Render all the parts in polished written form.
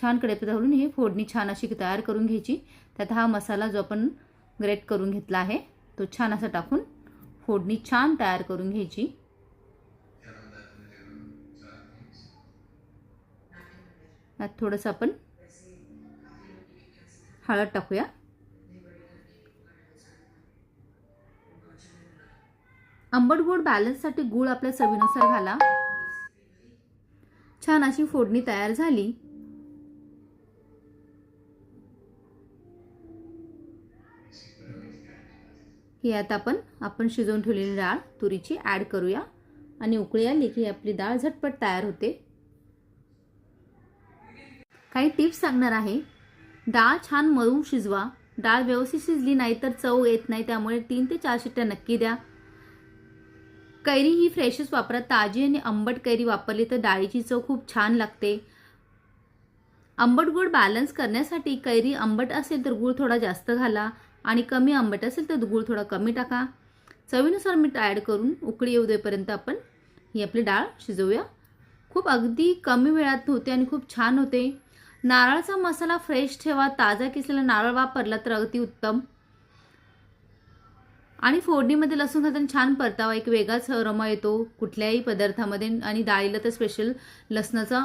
छान कढईपत्ता घालून ही फोडणी छान अशी तयार करून घ्यायची। त्यात हा मसाला जो आपण ग्रेट करून घेतला आहे तो छान असा टाकून फोडणी छान तयार करून घ्यायची। यात थोडंसं आपण हळद टाकूया। आंबट गोड बॅलन्ससाठी गूळ आपल्या चवीनुसार घाला। छान अशी फोडणी तयार झाली। ही आता आपण शिजवून ठेवलेली डाळ तुरीची ॲड करूया आणि उकळी आली की आपली डाळ झटपट तयार होते। काही टिप्स सांगणार आहे। डाळ छान मळून शिजवा। डाळ व्यवस्थित शिजली नाही तर चव येत नाही, त्यामुळे 3 ते 4 शिट्ट्या नक्की द्या। कैरी ही फ्रेशच वापरा। ताजी आणि आंबट कैरी वापरली तर डाळीची चव खूप छान लागते। आंबट गोड बॅलन्स करण्यासाठी कैरी आंबट असेल तर गूळ थोडा जास्त घाला आणि कमी आंबट असेल तर गूळ थोडा कमी टाका। चवीनुसार मीठ ॲड करून उकळी येऊ देपर्यंत आपण ही आपली डाळ शिजवूया। खूप अगदी कमी वेळात होते आणि खूप छान होते। नारळाचा मसाला फ्रेश ठेवा। ताजा किसलेला नारळ वापरला तर अगदी उत्तम। आणि फोडणीमध्ये लसूण घालून छान परतावा, एक वेगळाच अरोमा येतो कुठल्याही पदार्थामध्ये आणि डाळीला तर स्पेशल लसणाचा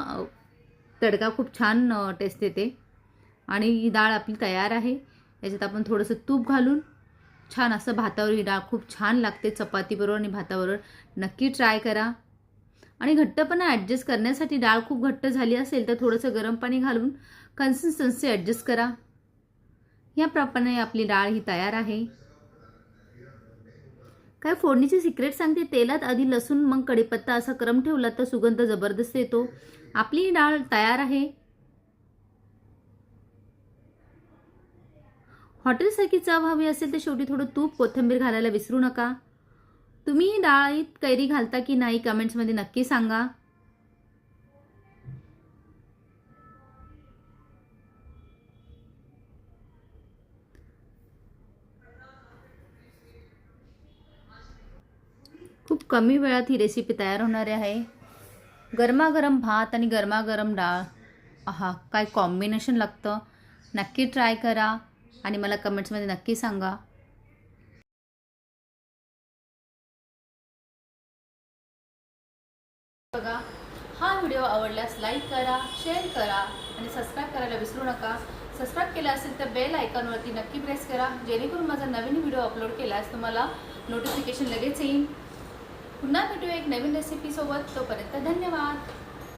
तडका खूप छान टेस्ट येते। आणि ही डाळ आपली तयार आहे। याच्यात आपण थोडंसं तूप घालून छान असं भातावर ही डाळ खूप छान लागते। चपातीबरोबर आणि भाताबरोबर नक्की ट्राय करा। आणि घट्टपणा ॲडजस्ट करण्यासाठी डाळ खूप घट्ट झाली असेल तर थोडंसं गरम पाणी घालून कन्सिस्टन्सी ॲडजस्ट करा। याप्रमाणे आपली डाळ ही तयार आहे। काय फोडणीचे सिक्रेट सांगते। तेलात आधी लसूण मग कढीपत्ता असा क्रम ठेवला तर सुगंध जबरदस्त येतो। आपली ही डाळ तयार आहे। हॉटेलसारखी चव हवी असेल तर शेवटी थोडं तूप कोथिंबीर घालायला विसरू नका। तुम्ही ही डाळीत कैरी घालता की नाही कमेंट्समध्ये नक्की सांगा। खूप कमी वेळात ही रेसिपी तयार होणार आहे। गरमागरम भात आणि गरमागरम डाळ, आहा काय कॉम्बिनेशन लागतं। नक्की ट्राय करा आणि मला कमेंट्समध्ये नक्की सांगा। बघा, हा व्हिडिओ आवडल्यास लाईक करा, शेअर करा आणि सबस्क्राईब करायला विसरू नका। सबस्क्राईब केलं असेल तर बेल आयकॉनवरती नक्की प्रेस करा, जेणेकरून माझा नवीन व्हिडिओ अपलोड केल्यास तुम्हाला नोटिफिकेशन लगेच येईल। पुन्हा भेटूया एक नवीन रेसिपी सोबत। तोपर्यंत धन्यवाद।